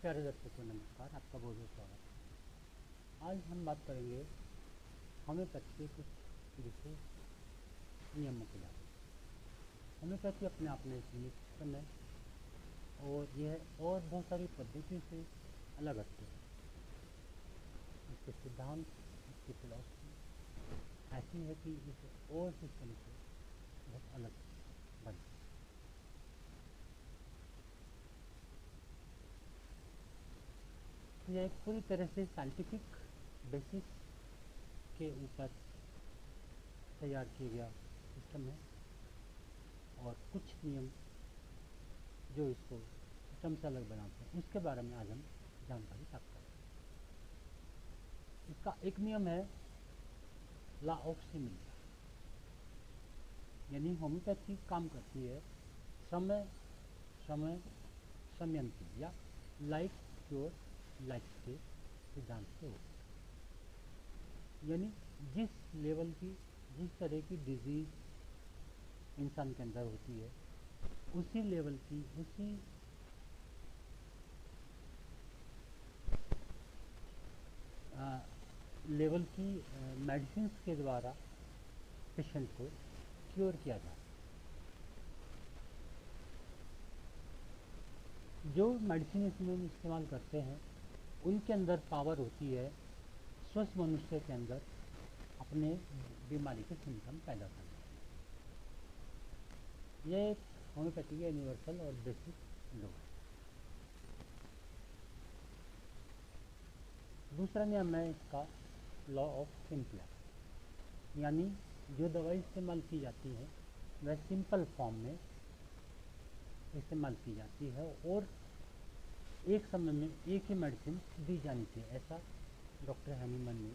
प्यारे दर्शकों नमस्कार, आपका बहुत बहुत स्वागत है। आज हम बात करेंगे होम्योपैथी के कुछ विशेष नियमों के बारे में। होम्योपैथी अपने आप में एक यूनिक सिस्टम है और यह और बहुत सारी पद्धतियों से अलग हटते हैं। इसके सिद्धांत, इसकी फिलॉसफी ऐसी है कि इसे और सिस्टम से बहुत अलग बनती है। यह एक पूरी तरह से साइंटिफिक बेसिस के ऊपर तैयार किया गया सिस्टम है और कुछ नियम जो इसको सिस्टम से अलग बनाते हैं उसके बारे में आज हम जानकारी प्राप्त करेंगे। इसका एक नियम है लॉ ऑफ सिमिलिया, यानी होम्योपैथी काम करती है समय समय समयंती या लाइक क्योर लाइक के सिद्धांत से होती है। यानी जिस तरह की डिजीज इंसान के अंदर होती है उसी लेवल की उसी लेवल की मेडिसिन के द्वारा पेशेंट को क्योर किया जाता है। जो मेडिसिन इसमें हम इस्तेमाल करते हैं उनके अंदर पावर होती है स्वस्थ मनुष्य के अंदर अपने बीमारी के सिम्टम पैदा करने की। यह एक होम्योपैथी का यूनिवर्सल और बेसिक लॉ है। दूसरा नियम है इसका लॉ ऑफ सिंपलिसिटी, यानी जो दवाई इस्तेमाल की जाती है वह सिंपल फॉर्म में इस्तेमाल की जाती है और एक समय में एक ही मेडिसिन दी जानी चाहिए, ऐसा डॉक्टर हैनीमन ने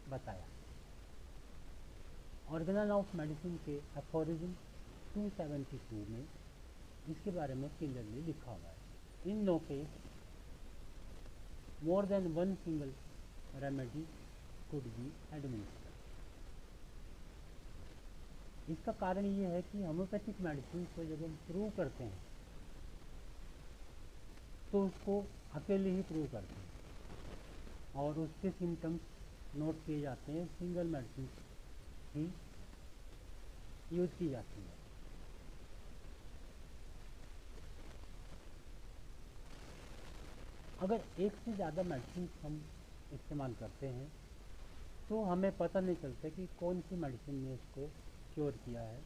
बताया। ऑर्गेनल ऑफ मेडिसिन के एफोरिज्म 272 में इसके बारे में क्लियरली लिखा हुआ है। In no case more than one single remedy could be administered. इसका कारण ये है कि होम्योपैथिक मेडिसिन को जब हम प्रूव करते हैं तो उसको अकेले ही प्रूव करते हैं और उसके सिम्टम्स नोट किए जाते हैं, सिंगल मेडिसिन ही यूज की जाती है। अगर एक से ज़्यादा मेडिसिन हम इस्तेमाल करते हैं तो हमें पता नहीं चलता कि कौन सी मेडिसिन ने इसको क्योर किया है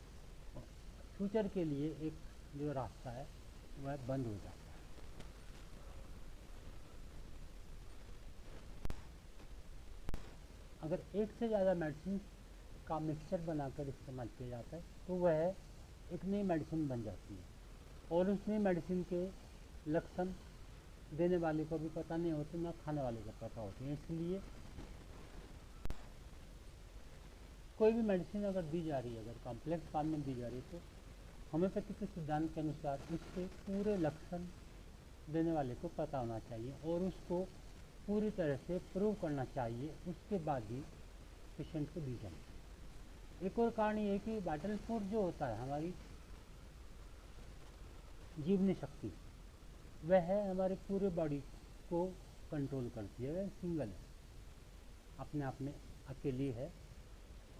और फ्यूचर के लिए एक जो रास्ता है वह बंद हो जाता है। अगर एक से ज़्यादा मेडिसिन का मिक्सचर बनाकर इस्तेमाल किया जाता है तो वह एक नई मेडिसिन बन जाती है और उस नई मेडिसिन के लक्षण देने वाले को भी पता नहीं होते, ना खाने वाले को पता होते हैं। इसलिए कोई भी मेडिसिन अगर दी जा रही है, अगर कॉम्प्लेक्स फॉर्म में दी जा रही है तो होम्योपैथी के सिद्धांत के अनुसार उसके पूरे लक्षण देने वाले को पता होना चाहिए और उसको पूरी तरह से प्रूव करना चाहिए, उसके बाद ही पेशेंट को दी जानी चाहिए। एक और कारण ये है कि वाइटल फोर्स जो होता है हमारी जीवनी शक्ति, वह है हमारे पूरे बॉडी को कंट्रोल करती है, वह सिंगल है, अपने आप में अकेली है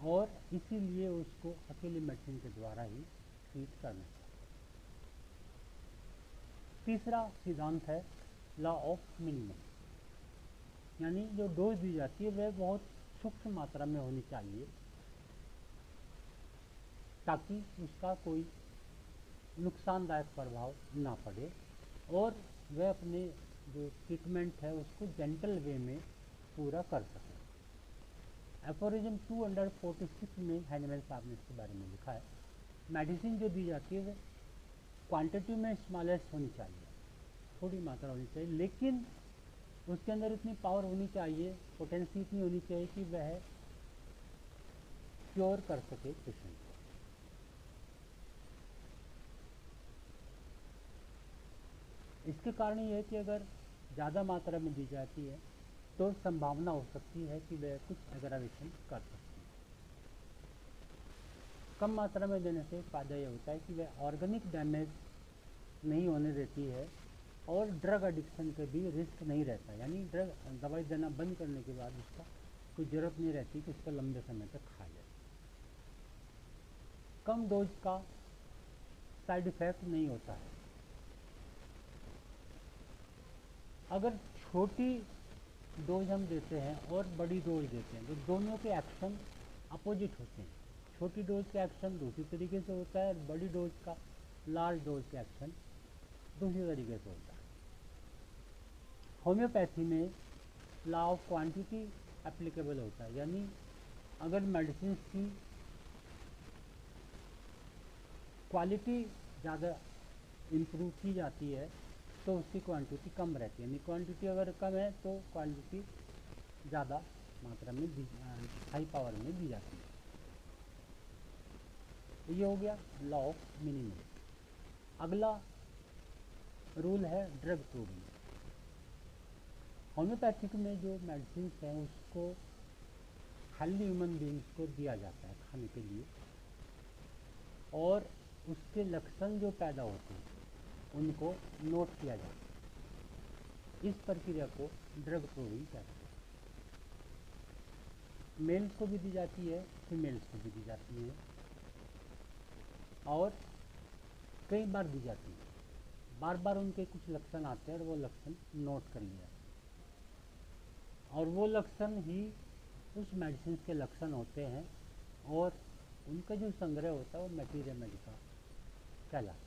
और इसीलिए उसको अकेले मेडिसिन के द्वारा ही ट्रीट करना चाहिए। तीसरा सिद्धांत है लॉ ऑफ मिनिमम, यानी जो डोज दी जाती है वह बहुत सूक्ष्म मात्रा में होनी चाहिए ताकि उसका कोई नुकसानदायक प्रभाव ना पड़े और वह अपने जो ट्रीटमेंट है उसको जेंटल वे में पूरा कर सके। एफोरिज्म 246 में हैनीमैन साहब ने इसके बारे में लिखा है, मेडिसिन जो दी जाती है वह क्वांटिटी में स्मॉलेस्ट होनी चाहिए, थोड़ी मात्रा होनी चाहिए, लेकिन उसके अंदर इतनी पावर होनी चाहिए, पोटेंसी इतनी होनी चाहिए कि वह क्योर कर सके पेशेंट को। इसके कारण ये है कि अगर ज़्यादा मात्रा में दी जाती है तो संभावना हो सकती है कि वह कुछ एग्रावेशन कर सकती है। कम मात्रा में देने से फ़ायदा यह होता है कि वह ऑर्गेनिक डैमेज नहीं होने देती है और ड्रग एडिक्शन के भी रिस्क नहीं रहता, यानी ड्रग दवाई देना बंद करने के बाद उसका कोई ज़रूरत नहीं रहती कि उसको लंबे समय तक खा जाए। कम डोज का साइड इफ़ेक्ट नहीं होता है। अगर छोटी डोज हम देते हैं और बड़ी डोज देते हैं तो दोनों के एक्शन अपोजिट होते हैं। छोटी डोज का एक्शन दूसरी तरीके से होता है और बड़ी डोज का, लार्ज डोज का एक्शन दूसरी तरीके से होता है। होम्योपैथी में लॉ ऑफ क्वांटिटी एप्लीकेबल होता है, यानी अगर मेडिसिन की क्वालिटी ज़्यादा इम्प्रूव की जाती है तो उसकी क्वांटिटी कम रहती है, यानी क्वांटिटी अगर कम है तो क्वांटिटी ज़्यादा मात्रा में हाई पावर में दी जाती है। ये हो गया लॉ ऑफ मिनिमम। अगला रूल है ड्रग प्रूविंग। होम्योपैथिक में जो मेडिसिन हैं उसको खाली ह्यूमन बींग्स को दिया जाता है खाने के लिए, और उसके लक्षण जो पैदा होते हैं उनको नोट किया जाता है। इस प्रक्रिया को ड्रग प्रूविंग कहते हैं। मेल्स को भी दी जाती है, फीमेल्स को भी दी जाती है, और कई बार दी जाती है। बार बार उनके कुछ लक्षण आते हैं और वो लक्षण नोट कर लिया, और वो लक्षण ही उस मेडिसिन के लक्षण होते हैं, और उनका जो संग्रह होता है वो मटीरियल मेडिका कहलाता है।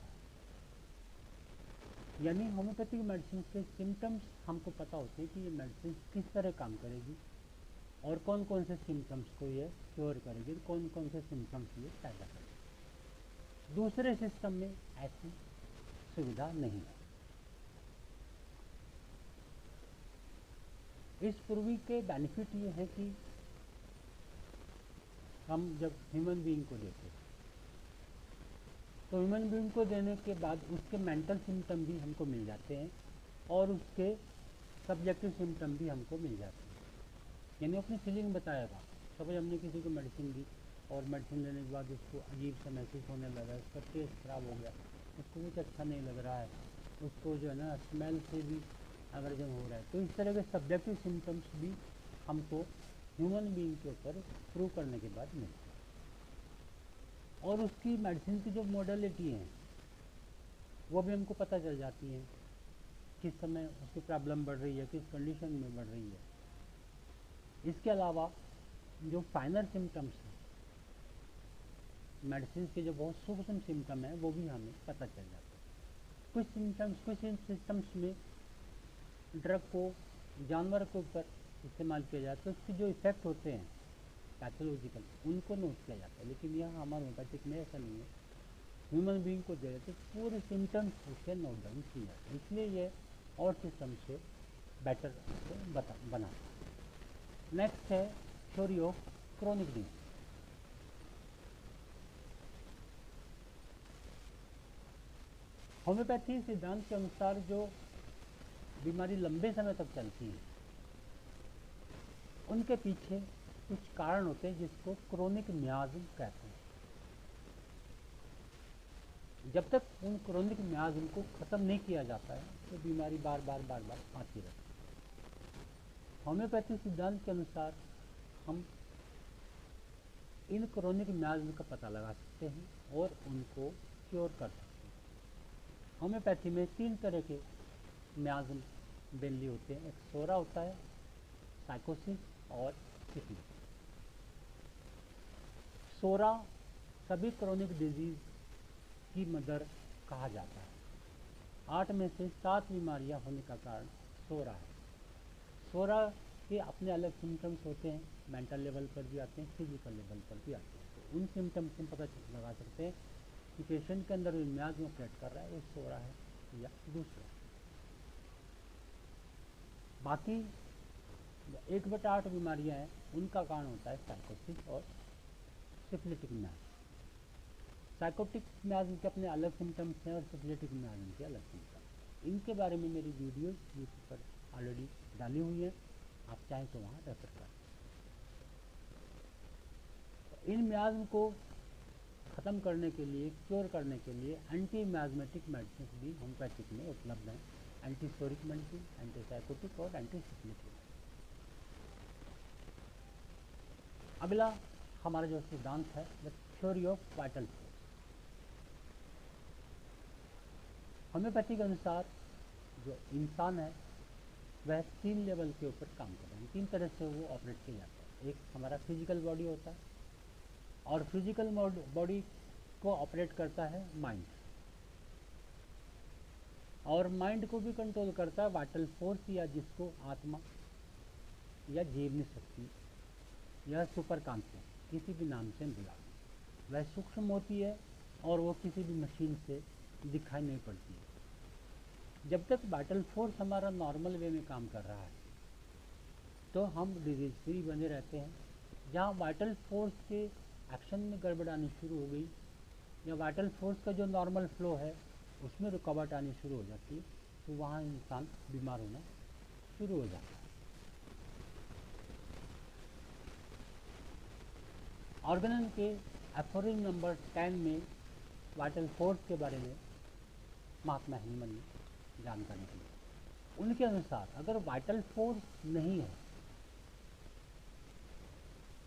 यानी होम्योपैथिक मेडिसिन के सिम्टम्स हमको पता होते हैं कि ये मेडिसिन किस तरह काम करेगी और कौन कौन से सिम्टम्स को ये क्योर करेगी, कौन कौन से सिम्टम्स ये पैदा करेगी। दूसरे सिस्टम में ऐसी सुविधा नहीं है। इस प्रूविंग के बेनिफिट ये है कि हम जब ह्यूमन बीइंग को देते हैं तो ह्यूमन बीइंग को देने के बाद उसके मेंटल सिम्टम भी हमको मिल जाते हैं और उसके सब्जेक्टिव सिम्टम भी हमको मिल जाते हैं, यानी अपनी फीलिंग बताएगा। सपोज हमने किसी को मेडिसिन दी और मेडिसिन लेने के बाद उसको अजीब सा महसूस होने लगा, उसका टेस्ट खराब हो गया, उसको कुछ अच्छा नहीं लग रहा है, उसको जो है ना स्मेल से भी एलर्जन हो रहा है, तो इस तरह के सब्जेक्टिव सिम्टम्स भी हमको ह्यूमन बीइंग के ऊपर प्रूव करने के बाद मिलते हैं। और उसकी मेडिसिन की जो मॉडलिटी है वो भी हमको पता चल जाती है, किस समय उसकी प्रॉब्लम बढ़ रही है, किस कंडीशन में बढ़ रही है। इसके अलावा जो फाइनल सिम्टम्स हैं मेडिसिन के, जो बहुत सूक्ष्म सिम्टम है वो भी हमें पता चल जाता है। कुछ सिस्टम्स में ड्रग को जानवर के ऊपर इस्तेमाल किया जाता है, तो उसके जो इफ़ेक्ट होते हैं पैथोलॉजिकल उनको नोट किया जाता है, लेकिन यहाँ हमारे होम्योपैथिक में ऐसा नहीं है। ह्यूमन बीइंग को दे तो पूरे सिम्टम्स उसके नोट डाउन किए जाते हैं, इसलिए ये और सिस्टम से बेटर बनाता है। नेक्स्ट है theory of chronic disease. Homeopathy सिद्धांत के अनुसार जो बीमारी लंबे समय तक चलती है उनके पीछे कुछ कारण होते हैं जिसको क्रोनिक मियाज्म कहते हैं। जब तक उन क्रोनिक मियाज्म को ख़त्म नहीं किया जाता है तो बीमारी बार बार आती रहती है। होम्योपैथी सिद्धांत के अनुसार हम इन क्रोनिक मियाज्म का पता लगा सकते हैं और उनको क्योर कर सकते हैं। होम्योपैथी में 3 तरह के मियाज्म मेनली होते हैं। एक सोरा होता है, साइकोसिस और सिफिलिस। सोरा सभी क्रोनिक डिजीज की मदर कहा जाता है। 8 में से 7 बीमारियां होने का कारण सोरा है। सोरा के अपने अलग सिम्टम्स होते हैं, मेंटल लेवल पर भी आते हैं, फिजिकल लेवल पर भी आते हैं। तो उन सिम्टम्स से पता लगा सकते हैं कि पेशेंट के अंदर जो मियाज्म ऑपरेट कर रहा है वो सोरा है या दूसरा। बाकी 1/8 बीमारियां हैं उनका कारण होता है साइकोसिस और सिफिलिटिक मियाज्म। साइकोटिक मियाज्म के अपने अलग सिम्टम्स हैं और सिफिलिटिक मियाज्म के अलग सिम्टम्स। इनके बारे में मेरी वीडियोस यूट्यूब पर ऑलरेडी डाली हुई है, आप चाहें तो वहाँ रेफर कर। इन मियाज्म को ख़त्म करने के लिए, क्योर करने के लिए एंटी मियाज्मेटिक मेडिसिन भी होम्योपैथिक में उपलब्ध हैं। एंटीसोरिक मेडिसिन, एंटीसाइकोटिक और एंटीसिक्लिक। अगला हमारा जो सिद्धांत है the theory of vital force. Homeopathy के अनुसार जो इंसान है वह 3 लेवल के ऊपर काम करता है, 3 तरह से वो ऑपरेट किया जाता है। एक हमारा फिजिकल बॉडी होता है और फिजिकल बॉडी को ऑपरेट करता है माइंड, और माइंड को भी कंट्रोल करता है वाइटल फोर्स, या जिसको आत्मा या जीवनी शक्ति या सुपर कॉन्शियस किसी भी नाम से बुला। वह सूक्ष्म होती है और वो किसी भी मशीन से दिखाई नहीं पड़ती है। जब तक वाइटल फोर्स हमारा नॉर्मल वे में काम कर रहा है तो हम डिजीज फ्री बने रहते हैं। जहाँ वाइटल फोर्स के एक्शन में गड़बड़ आनी शुरू हो गई या वाइटल फोर्स का जो नॉर्मल फ्लो है उसमें रुकावट आनी शुरू हो जाती है तो वहाँ इंसान बीमार होना शुरू हो जाता है। ऑर्गेनन के एफोरिज्म नंबर 10 में वाइटल फोर्स के बारे में महात्मा हेनिमन ने जानकारी दी। उनके अनुसार अगर वाइटल फोर्स नहीं है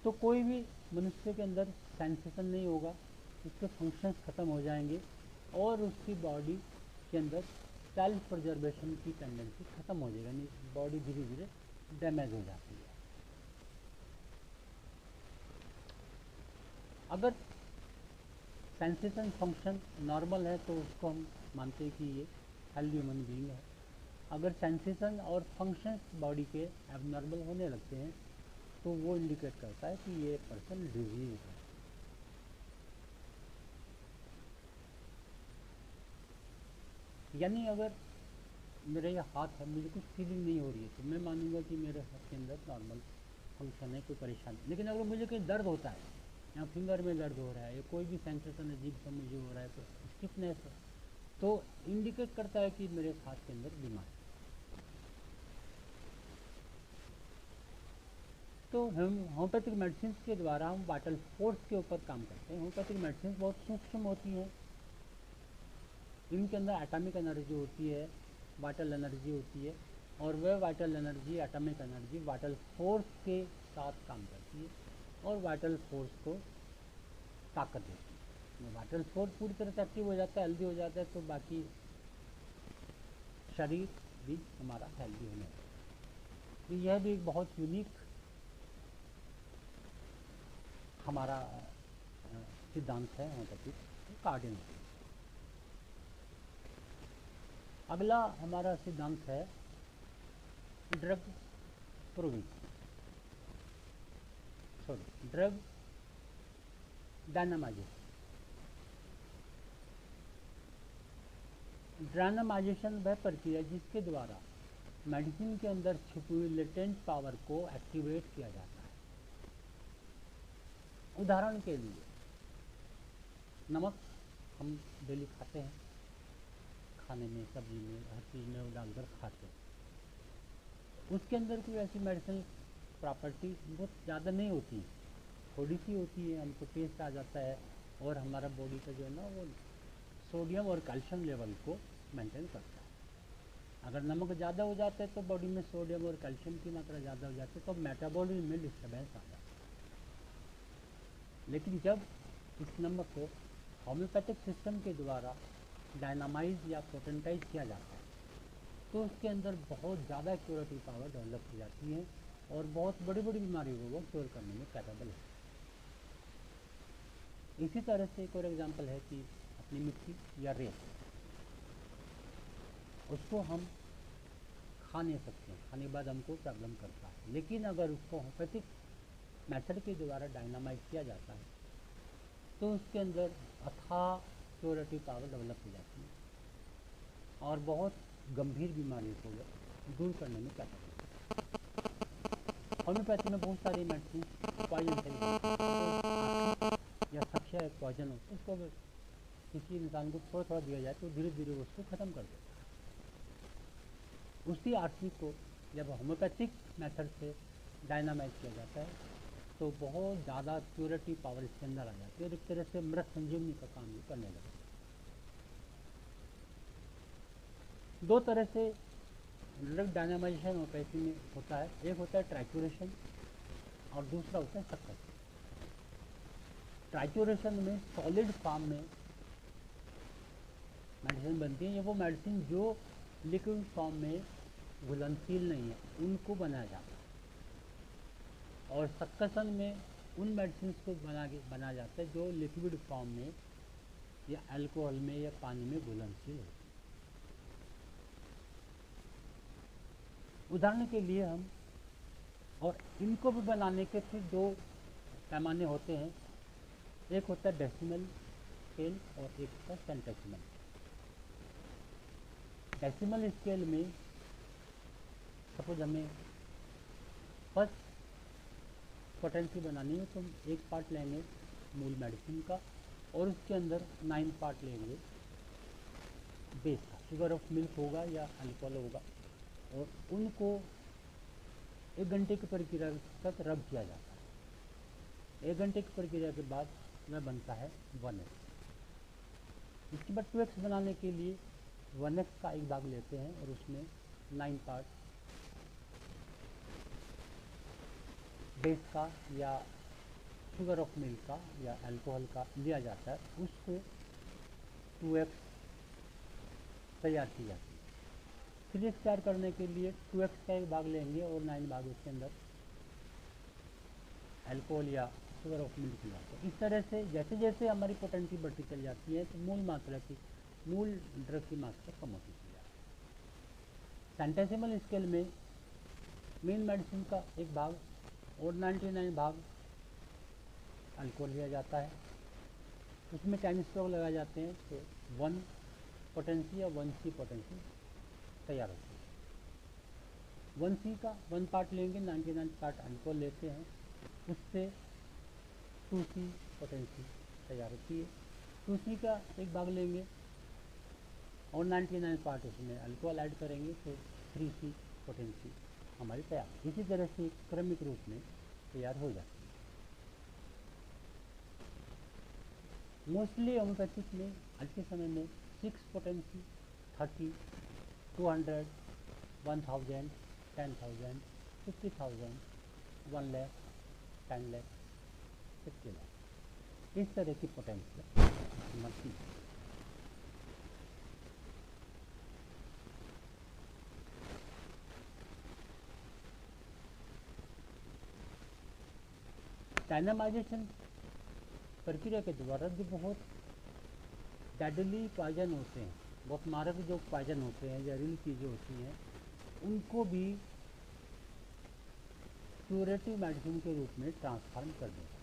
तो कोई भी मनुष्य के अंदर सेंसेशन नहीं होगा, उसके फंक्शंस खत्म हो जाएंगे और उसकी बॉडी के अंदर सेल्फ प्रिजर्वेशन की टेंडेंसी खत्म हो जाएगी, यानी बॉडी धीरे धीरे डैमेज हो जाती है। अगर सेंसेशन फंक्शन नॉर्मल है तो उसको हम मानते हैं कि ये हेल्दी ह्यूमन बीइंग है। अगर सेंसेशन और फंक्शंस बॉडी के एबनॉर्मल होने लगते हैं तो वो इंडिकेट करता है कि ये पर्सन डिजीज है। यानी अगर मेरा ये हाथ है, मुझे कुछ फीलिंग नहीं हो रही है तो मैं मानूंगा कि मेरे हाथ के अंदर नॉर्मल फंक्शन है, कोई परेशानी। लेकिन अगर मुझे कहीं दर्द होता है या फिंगर में दर्द हो रहा है या कोई भी सेंसेशन अजीब सा मुझे हो रहा है, तो स्टिफनेस है, तो इंडिकेट करता है कि मेरे हाथ के अंदर बीमारी। तो हम होम्योपैथिक मेडिसिन के द्वारा हम वाइटल फोर्स के ऊपर काम करते हैं। होम्योपैथिक मेडिसिन बहुत सूक्ष्म होती हैं, इनके अंदर एटॉमिक एनर्जी होती है, वाइटल एनर्जी होती है, और वह vital energy atomic energy vital force के साथ काम करती है और वाइटल फोर्स को ताकत देती है। वाइटल फोर्स पूरी तरह से एक्टिव हो जाता है, हेल्दी हो जाता है, तो बाकी शरीर भी हमारा हेल्दी होने लगता है। तो यह भी एक बहुत यूनिक हमारा सिद्धांत है होम्योपैथिक कार्डियन। अगला हमारा सिद्धांत है drug provision, sorry drug dynamisation. Dynamisation वह प्रक्रिया जिसके द्वारा मेडिसिन के अंदर छुपी हुई लेटेंट पावर को एक्टिवेट किया जाता है। उदाहरण के लिए नमक हम डेली खाते हैं, खाने में, सब्जी में, हर चीज़ में डालकर खाते हैं। उसके अंदर कोई ऐसी मेडिसिन प्रॉपर्टी बहुत ज़्यादा नहीं होती है, थोड़ी सी होती है, हमको टेस्ट आ जाता है और हमारा बॉडी का जो है ना वो सोडियम और कैल्शियम लेवल को मेंटेन करता है। अगर नमक ज़्यादा हो जाता है तो बॉडी में सोडियम और कैल्शियम की मात्रा ज़्यादा हो जाती है तो मेटाबॉलिज्म में डिस्टर्बेंस आ जाता है। लेकिन जब इस नमक को होम्योपैथिक सिस्टम के द्वारा डायनामाइज या पोटेंटाइज किया जाता है तो उसके अंदर बहुत ज़्यादा क्यूरेटिव पावर डेवलप हो जाती है और बहुत बड़ी बड़ी बीमारियों को वो क्योर करने में कैपेबल है। इसी तरह से एक और एग्जांपल है कि अपनी मिट्टी या रेत, उसको हम खा नहीं सकते, खाने के बाद हमको प्रॉब्लम करता है। लेकिन अगर उसको होम्योपैथिक मेथड के द्वारा डायनामाइज किया जाता है तो उसके अंदर अथाह क्यूरेटिव पावर डेवलप हो जाती है और बहुत गंभीर बीमारियों को दूर करने में क्या करते हैं। होम्योपैथी में बहुत सारी मेडिसिन पॉइजन या सक्ष्य एक पॉइजन हो, उसको किसी इंसान को थोड़ा थोड़ा दिया जाए तो धीरे धीरे उसको ख़त्म कर देता है। उसी आरसी को जब होम्योपैथिक मेथड से डायनामाइज किया जाता है तो बहुत ज़्यादा क्यूरेटिव पावर इसके अंदर आ जाती है और एक तरह से मृत संजीवनी का काम भी करने लगता है। दो तरह से ड्रग डायनामाइजेशन होम्योपैथी में होता है, एक होता है ट्राइक्यूरेशन और दूसरा होता है सक्सेशन। ट्राइक्यूरेशन में सॉलिड फॉर्म में मेडिसिन बनती है, ये वो मेडिसिन जो लिक्विड फॉर्म में घुलनशील नहीं है उनको बनाया जाता है, और सक्सेशन में उन मेडिसिन को बनाया जाता है जो लिक्विड फॉर्म में या अल्कोहल में या पानी में घुलनशील होती है। उदाहरण के लिए हम, और इनको भी बनाने के फिर दो पैमाने होते हैं, एक होता है डेसिमल स्केल और एक होता है सेंटेसिमल। डेसिमल स्केल में सपोज हमें फर्स्ट पोटेंसी बनानी है तो हम एक पार्ट लेंगे मूल मेडिसिन का और उसके अंदर 9 पार्ट लेंगे बेस का, शुगर ऑफ मिल्क होगा या अल्कोहल होगा, और उनको 1 घंटे की प्रक्रिया तक रब किया जाता है। 1 घंटे की प्रक्रिया के बाद वह बनता है 1x। इसके बाद 2x बनाने के लिए 1x का एक भाग लेते हैं और उसमें 9 पार्ट बेस का या शुगर ऑफ मिल्क का या अल्कोहल का लिया जाता है, उसको 2x तैयार की जाती है। 3x तैयार करने के लिए 2x का एक भाग लेंगे और 9 भाग उसके अंदर अल्कोहल या शुगर ऑफ मिल्क मिलाते हैं। इस तरह से जैसे जैसे हमारी पोटेंसी बढ़ती चली जाती है तो मूल ड्रग की मात्रा कम होती चली जाती है। सेंटेसिमल स्केल में मेन मेडिसिन का एक भाग और 99 भाग अल्कोहल लिया जाता है, उसमें टाइम स्ट्रोक लगाए जाते हैं तो 1 पोटेंसी या 1C पोटेंसी तैयार होती है। 1C का 1 पार्ट लेंगे, 99 पार्ट अल्कोहल लेते हैं, उससे 2C पोटेंसी तैयार होती है। 2C का एक भाग लेंगे और 99 पार्ट उसमें अल्कोहल ऐड करेंगे तो 3C पोटेंसी हमारी तैयार। इसी तरह से क्रमिक रूप में तैयार हो जाती है। मोस्टली होम्योपैथिक में आज के समय में 6 पोटेंसी, 30, 200, 1000, 10,000, 50,000, 1 लाख, 10 लाख, 50 लाख, इस तरह की पोटेंसी मशीन। डायनामाइजेशन प्रक्रिया के द्वारा जो बहुत डेडली पॉइजन होते हैं, बहुत मारक जो पॉइजन होते हैं, जहरीली चीज़ें होती हैं, उनको भी क्यूरेटिव मेडिसिन के रूप में ट्रांसफॉर्म कर देता है।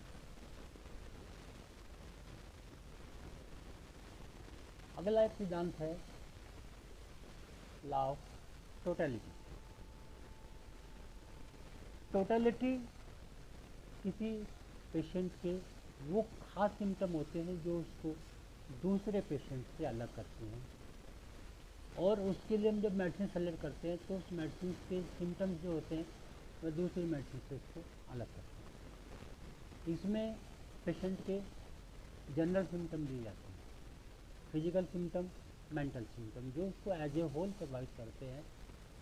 अगला एक सिद्धांत है लॉ ऑफ टोटलिटी। टोटलिटी किसी पेशेंट के वो खास सिम्टम होते हैं जो उसको दूसरे पेशेंट से अलग करते हैं, और उसके लिए हम जब मेडिसिन सेलेक्ट करते हैं तो उस मेडिसिन के सिम्टम्स जो होते हैं वह दूसरी मेडिसिन से उसको अलग करते हैं। इसमें पेशेंट के जनरल सिम्टम दिए जाते हैं, फिजिकल सिम्टम, मेंटल सिम्टम, जो उसको एज ए होल प्रोवाइड करते हैं,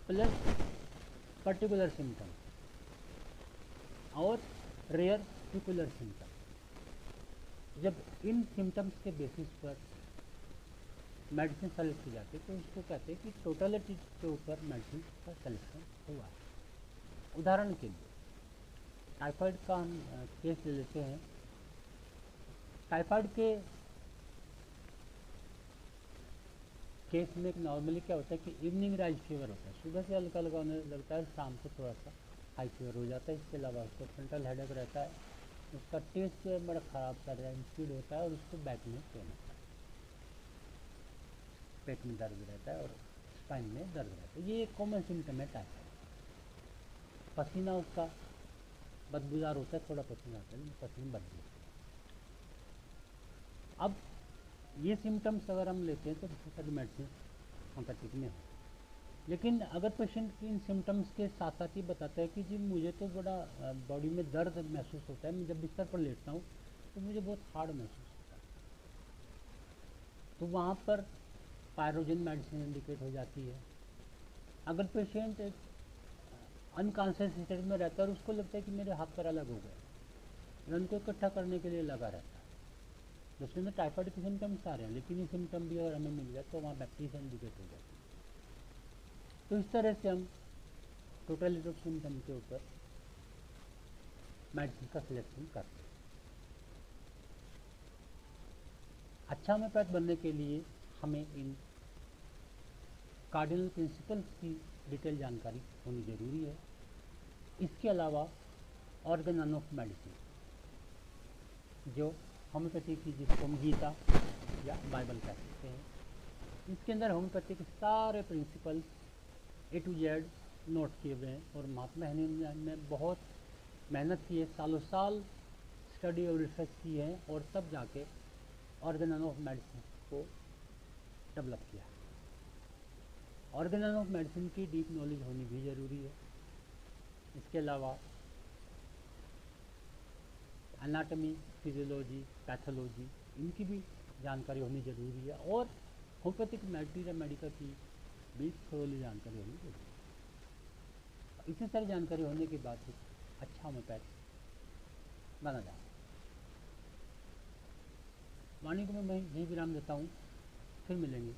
प्लस पर्टिकुलर सिम्टम और रेयर पिकुलर सिम्टम। जब इन सिम्टम्स के बेसिस पर मेडिसिन सेलेक्ट की जाती है तो उसको कहते हैं कि टोटलिटी के ऊपर मेडिसिन का सिलेक्शन हुआ है। उदाहरण के लिए टाइफाइड का हम केस ले लेते हैं। टाइफाइड के केस में नॉर्मली क्या होता है कि इवनिंग राइज फीवर होता है, सुबह से हल्का हल्का होने लगता है, शाम को थोड़ा सा हाई फीवर हो जाता है। इसके अलावा उसको फ्रंटल हेडेक रहता है, उसका टेस्ट जो है बड़ा ख़राब कर रहा है, स्पीड होता है, और उसको बैक में पेन होता है, पेट में दर्द रहता है और स्पाइन में दर्द रहता है। ये एक कॉमन सिम्टम है टाइफाइड। पसीना उसका बदबूदार होता है, थोड़ा पसीना आता है, पसीना बदबू। अब ये सिम्टम्स अगर हम लेते हैं तो बहुत सारी मेडिसिन होम्योपैथिक में है, लेकिन अगर पेशेंट इन सिम्टम्स के साथ साथ ही बताता है कि जी मुझे तो बड़ा बॉडी में दर्द महसूस होता है, मैं जब बिस्तर पर लेटता हूँ तो मुझे बहुत हार्ड महसूस होता है, तो वहाँ पर पायरोजन मेडिसिन इंडिकेट हो जाती है। अगर पेशेंट एक अनकॉन्शियस स्टेट में रहता है और उसको लगता है कि मेरे हाथ पैर अलग हो गए, उनको इकट्ठा करने के लिए लगा रहता है। दूसरे में टाइफाइड के सिम्टम्स आ रहे हैं, लेकिन ये सिम्टम भी अगर हमें मिल जाए तो वहाँ बैक्टीरिया इंडिकेट हो जाती है। तो इस तरह से हम टोटलिटी ऑफ सिम्टम के ऊपर मेडिसिन का सिलेक्शन करते हैं। अच्छा होम्योपैथ बनने के लिए हमें इन कार्डिनल प्रिंसिपल्स की डिटेल जानकारी होनी जरूरी है। इसके अलावा ऑर्गन ऑफ मेडिसिन, जो होम्योपैथी की जिसको हम गीता या बाइबल कह सकते हैं, इसके अंदर होम्योपैथी के सारे principles A to Z note किए हुए हैं। और महात्मा हेनिमैन ने बहुत मेहनत की है, सालों साल स्टडी और रिसर्च की है, और तब जाके ऑर्गन ऑफ मेडिसिन को डेवलप किया। ऑर्गन ऑफ मेडिसिन की डीप नॉलेज होनी भी ज़रूरी है। इसके अलावा एनाटॉमी, फिजियोलॉजी, पैथोलॉजी, इनकी भी जानकारी होनी ज़रूरी है। और होम्योपैथिक बैक्टीरिया मेडिका की भी थोड़ी जानकारी होनी जरूरी है। इतनी सारी जानकारी होने के बाद एक अच्छा होम्योपैथ बना जाए। वाणी को मैं यही विराम देता हूँ, फिर मिलेंगे।